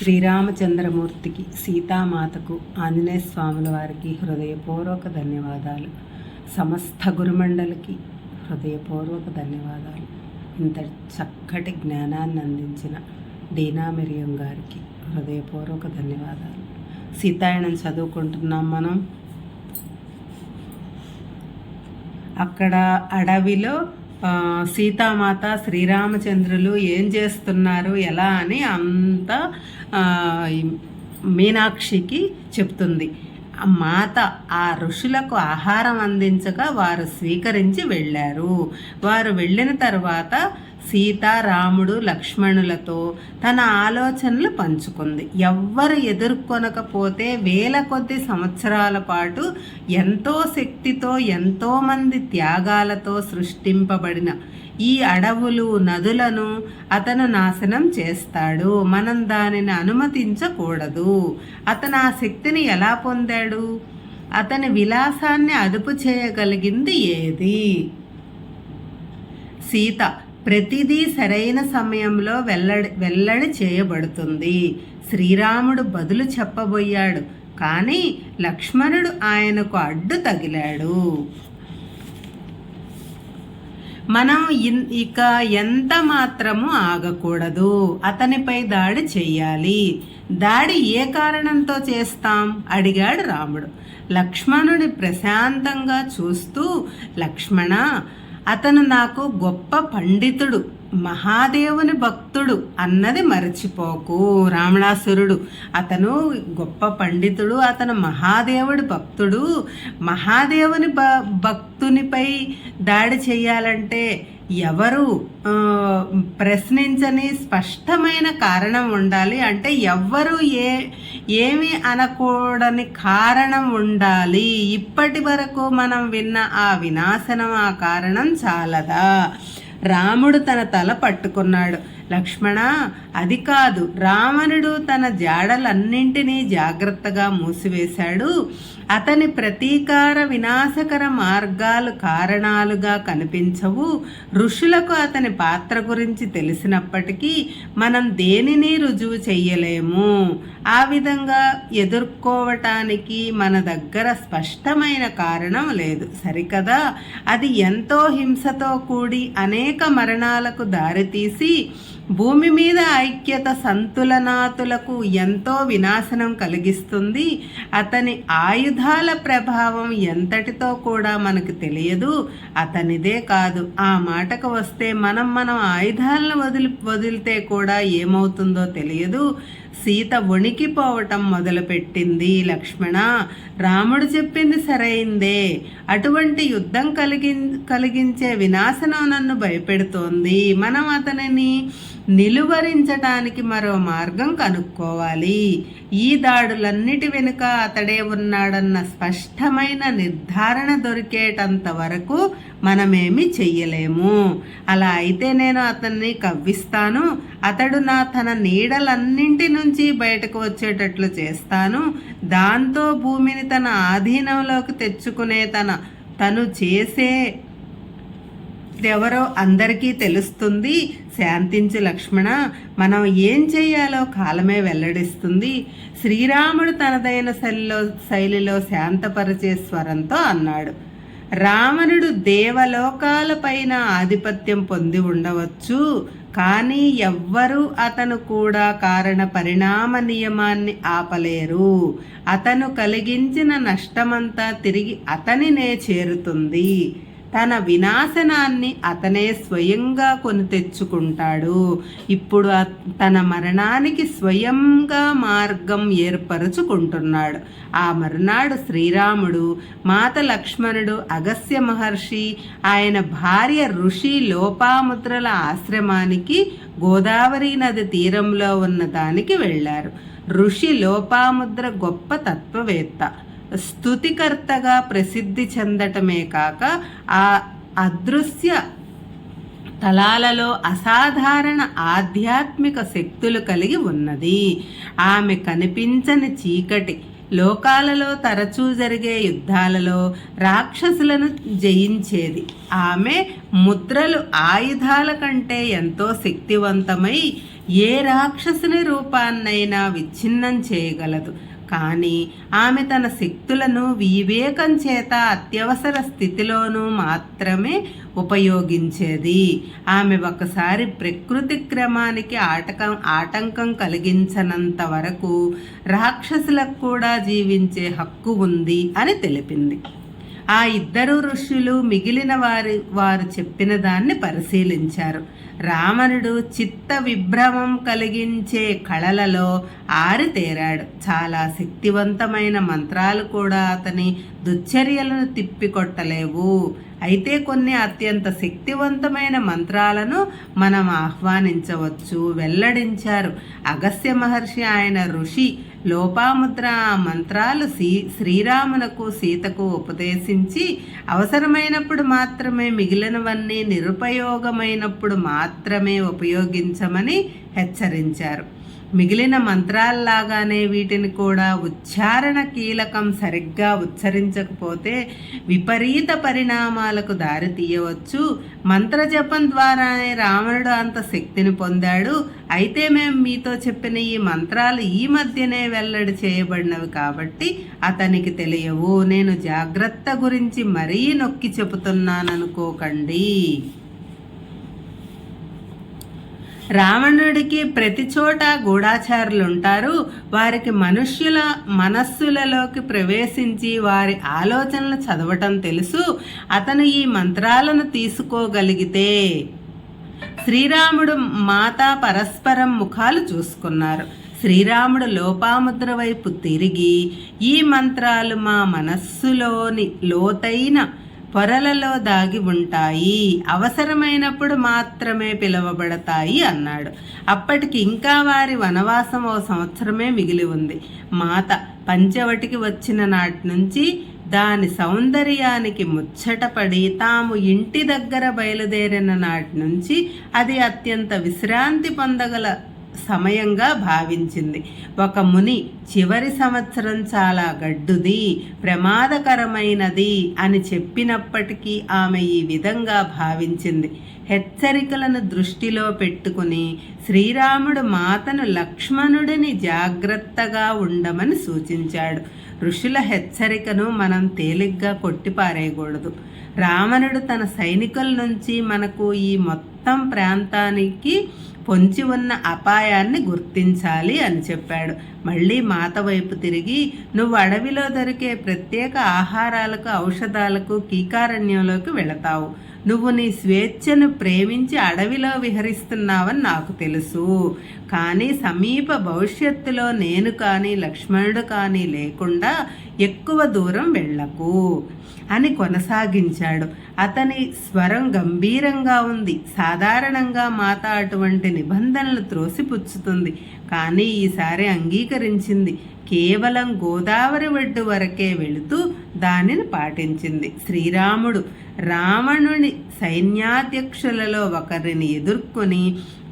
శ్రీరామచంద్రమూర్తికి, సీతామాతకు, ఆంజనేయ స్వాముల వారికి హృదయపూర్వక ధన్యవాదాలు. సమస్త గురుమండలికి హృదయపూర్వక ధన్యవాదాలు. ఇంత చక్కటి జ్ఞానాన్ని అందించిన డీనా మిరియం గారికి హృదయపూర్వక ధన్యవాదాలు. సీతాయనం చదువుకుంటున్నాం మనం. అక్కడ అడవిలో సీతామాత, శ్రీరామచంద్రులు ఏం చేస్తున్నారు, ఎలా అని అంతా మీనాక్షికి చెప్తుంది. మాత ఆ ఋషులకు ఆహారం అందించగా వారు స్వీకరించి వెళ్ళారు. వారు వెళ్ళిన తర్వాత సీత, రాముడు, లక్ష్మణులతో తన ఆలోచనలు పంచుకుంది. ఎవ్వరు ఎదుర్కొనకపోతే వేల కొద్ది సంవత్సరాల పాటు ఎంతో శక్తితో, ఎంతోమంది త్యాగాలతో సృష్టింపబడిన ఈ అడవులు, నదులను అతను నాశనం చేస్తాడు. మనం దానిని అనుమతించకూడదు. అతను ఆ శక్తిని ఎలా పొందాడు? అతని విలాసాన్ని అదుపు చేయగలిగింది ఏది? సీత. ప్రతిదీ సరైన సమయంలో వెల్లడి చేయబడుతుంది. శ్రీరాముడు బదులు చెప్పబోయాడు, కానీ లక్ష్మణుడు ఆయనకు అడ్డు తగిలాడు. మనం ఇక ఎంత మాత్రము ఆగకూడదు. అతనిపై దాడి చెయ్యాలి. దాడి ఏ కారణంతో చేస్తాం అడిగాడు రాముడు. లక్ష్మణుడి ప్రశాంతంగా చూస్తూ, లక్ష్మణ, అతను నాకు గొప్ప పండితుడు, మహాదేవుని భక్తుడు అన్నది మరచిపోకు. రావణాసురుడు అతను గొప్ప పండితుడు, అతను మహాదేవుడి భక్తుడు. మహాదేవుని భక్తునిపై దాడి చేయాలంటే ఎవరు ప్రశ్నించని స్పష్టమైన కారణం ఉండాలి. అంటే ఎవ్వరు ఏమి అనకూడని కారణం ఉండాలి. ఇప్పటి వరకు మనం విన్న ఆ వినాశనం, ఆ కారణం చాలదా? రాముడు తన తల పట్టుకున్నాడు. లక్ష్మణ, అది కాదు. రావణుడు తన జాడలన్నింటినీ జాగ్రత్తగా మూసివేశాడు. అతని ప్రతీకార వినాశకర మార్గాలు కారణాలుగా కనిపించవు. ఋషులకు అతని పాత్ర గురించి తెలిసినప్పటికీ మనం దేనిని రుజువు చెయ్యలేము. ఆ విధంగా ఎదుర్కోవటానికి మన దగ్గర స్పష్టమైన కారణం లేదు, సరికదా? అది ఎంతో హింసతో కూడి అనేక మరణాలకు దారితీసి భూమి మీద ఐక్యత సంతులనాతులకు ఎంతో వినాశనం కలిగిస్తుంది. అతని ఆయుధాల ప్రభావం ఎంతటితో కూడా మనకు తెలియదు. అతనిదే కాదు, ఆ మాటకు వస్తే మనం ఆయుధాలను వదిలితే కూడా ఏమవుతుందో తెలియదు. సీత వణికిపోవటం మొదలుపెట్టింది. లక్ష్మణ, రాముడు చెప్పింది సరైందే. అటువంటి యుద్ధం కలిగించే వినాశనం నన్ను భయపెడుతోంది. మనం అతనిని నిలువరించడానికి మరో మార్గం కనుక్కోవాలి. ఈ దాడులన్నిటి వెనుక అతడే ఉన్నాడన్న స్పష్టమైన నిర్ధారణ దొరికేటంత వరకు మనమేమి చెయ్యలేము. అలా అయితే నేను అతన్ని కవ్విస్తాను. అతడు తన నీడలన్నింటి నుంచి బయటకు వచ్చేటట్లు చేస్తాను. దాంతో భూమిని తన ఆధీనంలోకి తెచ్చుకునే తను చేసే ఎవరో అందరికీ తెలుస్తుంది. శాంతించు లక్ష్మణ, మనం ఏం చెయ్యాలో కాలమే వెల్లడిస్తుంది. శ్రీరాముడు తనదైన శైలిలో శాంతపరిచే స్వరంతో అన్నాడు. రావణుడు దేవలోకాలపైన ఆధిపత్యం పొంది ఉండవచ్చు, కానీ ఎవ్వరూ అతను కూడా కారణ పరిణామ నియమాన్ని ఆపలేరు. అతను కలిగించిన నష్టమంతా తిరిగి అతనినే చేరుతుంది. తన వినాశనాన్ని అతనే స్వయంగా కొని తెచ్చుకుంటాడు. ఇప్పుడు తన మరణానికి స్వయంగా మార్గం ఏర్పరచుకుంటున్నాడు. ఆ మరునాడు శ్రీరాముడు, మాత లక్ష్మణుడు, అగస్త్య మహర్షి, ఆయన భార్య ఋషి లోపాముద్రల ఆశ్రమానికి గోదావరి నది తీరంలో ఉన్న దానికి వెళ్ళారు. ఋషి లోపాముద్ర గొప్ప తత్వవేత్త, స్తుతికర్తగా ప్రసిద్ధి చెందటమే కాక ఆ అదృశ్య తలాలలో అసాధారణ ఆధ్యాత్మిక శక్తులు కలిగి ఉన్నది. ఆమె కనిపించని చీకటి లోకాలలో తరచూ జరిగే యుద్ధాలలో రాక్షసులను జయించేది. ఆమె ముద్రలు ఆయుధాల కంటే ఎంతో శక్తివంతమై ఏ రాక్షసుని రూపాన్నైనా విచ్ఛిన్నం చేయగలదు. కానీ ఆమె తన శక్తులను వివేకం చేత అత్యవసర స్థితిలోనూ మాత్రమే ఉపయోగించేది. ఆమె ఒకసారి ప్రకృతి క్రమానికి ఆటంకం కలిగించనంత వరకు రాక్షసులకు కూడా జీవించే హక్కు ఉంది అని తెలిపింది. ఆ ఇద్దరు ఋషులు మిగిలిన వారు చెప్పిన దాన్ని పరిశీలించారు. రావణుడు చిత్త విభ్రమం కలిగించే కళలలో ఆరితేరాడు. చాలా శక్తివంతమైన మంత్రాలు కూడా అతని దుశ్చర్యలను తిప్పికొట్టలేవు. అయితే కొన్ని అత్యంత శక్తివంతమైన మంత్రాలను మనం ఆహ్వానించవచ్చు వెల్లడించారు అగస్త్య మహర్షి. ఆయన ఋషి లోపాముద్ర ఆ మంత్రాలు శ్రీరామునకు సీతకు ఉపదేశించి అవసరమైనప్పుడు మాత్రమే, మిగిలినవన్నీ నిరుపయోగమైనప్పుడు మాత్రమే ఉపయోగించమని హెచ్చరించారు. మిగిలిన మంత్రాల్లాగానే వీటిని కూడా ఉచ్చారణ కీలకం. సరిగ్గా ఉచ్చరించకపోతే విపరీత పరిణామాలకు దారితీయవచ్చు. మంత్రజపం ద్వారానే రావణుడు అంత శక్తిని పొందాడు. అయితే మేము మీతో చెప్పిన ఈ మంత్రాలు ఈ మధ్యనే వెల్లడి చేయబడినవి కాబట్టి అతనికి తెలియవు. నేను జాగ్రత్త గురించి మరీ నొక్కి చెబుతున్నాననుకోకండి. రావణుడికి ప్రతి చోట గూఢాచారులుంటారు. వారికి మనుష్యుల మనస్సులలోకి ప్రవేశించి వారి ఆలోచనలు చదవటం తెలుసు. అతను ఈ మంత్రాలను తీసుకోగలిగితే. శ్రీరాముడు మాత పరస్పరం ముఖాలు చూసుకున్నారు. శ్రీరాముడు లోపాముద్ర వైపు తిరిగి, ఈ మంత్రాలు మా మనస్సులోని లోతైన పొరలలో దాగి ఉంటాయి, అవసరమైనప్పుడు మాత్రమే పిలువబడతాయి అన్నాడు. అప్పటికి ఇంకా వారి వనవాసం 1 సంవత్సరమే మిగిలి ఉంది. మాత పంచవటికి వచ్చిన నాటి నుంచి దాని సౌందర్యానికి ముచ్చటపడి తాము ఇంటి దగ్గర బయలుదేరిన నాటి నుంచి అది అత్యంత విశ్రాంతి పొందగల సమయంగా భావించింది. ఒక ముని చివరి సంవత్సరం చాలా గడ్డుది, ప్రమాదకరమైనది అని చెప్పినప్పటికీ ఆమె ఈ విధంగా భావించింది. హెచ్చరికలను దృష్టిలో పెట్టుకుని శ్రీరాముడు మాతను లక్ష్మణుడిని జాగ్రత్తగా ఉండమని సూచించాడు. ఋషుల హెచ్చరికను మనం తేలిగ్గా కొట్టిపారేయకూడదు. రావణుడు తన సైనికుల నుంచి మనకు ఈ మొత్తం ప్రాంతానికి పొంచి ఉన్న అపాయాన్ని గుర్తించాలి అని చెప్పాడు. మళ్ళీ మాత వైపు తిరిగి, నువ్వు అడవిలో దొరికే ప్రత్యేక ఆహారాలకు, ఔషధాలకు, కీకారణ్యంలోకి వెళతావు. నువ్వు నీ స్వేచ్ఛను ప్రేమించి అడవిలో విహరిస్తున్నావని నాకు తెలుసు. కానీ సమీప భవిష్యత్తులో నేను కానీ లక్ష్మణుడు కానీ లేకుండా ఎక్కువ దూరం వెళ్ళకు అని కొనసాగించాడు. అతని స్వరం గంభీరంగా ఉంది. సాధారణంగా మాత అటువంటి నిబంధనలు త్రోసిపుచ్చుతుంది, కానీ ఈసారి అంగీకరించింది. కేవలం గోదావరి ఒడ్డు వరకే వెళుతూ దానిని పాటించింది. శ్రీరాముడు రావణుని సైన్యాధ్యక్షులలో ఒకరిని ఎదుర్కొని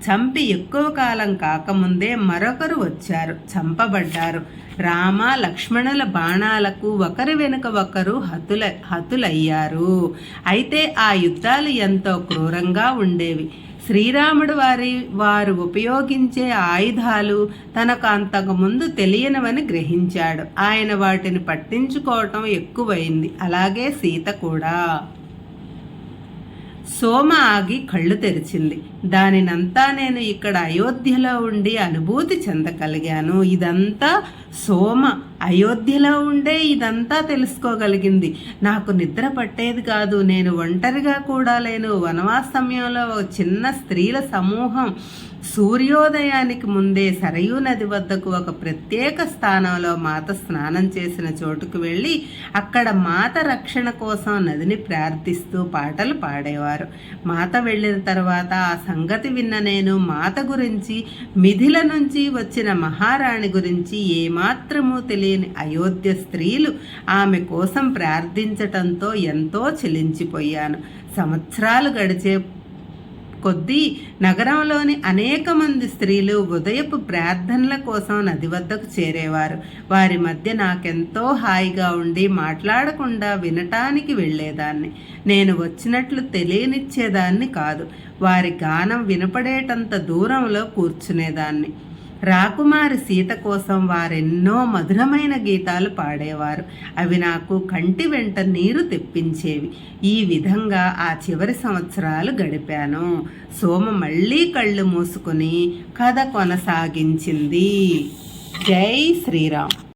చంపి ఎక్కువ కాలం కాకముందే మరొకరు వచ్చారు, చంపబడ్డారు. రామ లక్ష్మణుల బాణాలకు ఒకరి వెనుక ఒకరు హతులయ్యారు. అయితే ఆ యుద్ధాలు ఎంతో క్రూరంగా ఉండేవి. శ్రీరాముడు వారు ఉపయోగించే ఆయుధాలు తనకు అంతకుముందు తెలియనివని గ్రహించాడు. ఆయన వాటిని పట్టించుకోవటం ఎక్కువైంది. అలాగే సీత కూడా. సోమ ఆగి కళ్ళు తెరిచింది. దానినంతా నేను ఇక్కడ అయోధ్యలో ఉండి అనుభూతి చెందగలిగాను. ఇదంతా సోమ అయోధ్యలో ఉండే ఇదంతా తెలుసుకోగలిగింది. నాకు నిద్ర పట్టేది కాదు. నేను ఒంటరిగా కూడా లేను. వనవాస సమయంలో చిన్న స్త్రీల సమూహం సూర్యోదయానికి ముందే సరయూ నది వద్దకు ఒక ప్రత్యేక స్థానంలో మాత స్నానం చేసిన చోటుకు వెళ్ళి అక్కడ మాత రక్షణ కోసం నదిని ప్రార్థిస్తూ పాటలు పాడేవారు. మాత వెళ్ళిన తర్వాత ఆ సంగతి విన్న నేను మాత గురించి, మిథిల నుంచి వచ్చిన మహారాణి గురించి ఏమాత్రమూ తెలియని అయోధ్య స్త్రీలు ఆమె కోసం ప్రార్థించటంతో ఎంతో చెలించిపోయాను. సంవత్సరాలు గడిచే కొద్దీ నగరంలోని అనేక మంది స్త్రీలు ఉదయపు ప్రార్థనల కోసం నది వద్దకు చేరేవారు. వారి మధ్య నాకెంతో హాయిగా ఉండి మాట్లాడకుండా వినటానికి వెళ్ళేదాన్ని. నేను వచ్చినట్లు తెలియనిచ్చేదాన్ని కాదు. వారి గానం వినపడేటంత దూరంలో కూర్చునేదాన్ని. రాకుమారి సీత కోసం వారెన్నో మధురమైన గీతాలు పాడేవారు. అవి నాకు కంటి వెంట నీరు తెప్పించేవి. ఈ విధంగా ఆ చివరి సంవత్సరాలు గడిపాను. సోమ మళ్ళీ కళ్ళు మూసుకుని కథ కొనసాగించింది. జై శ్రీరామ్.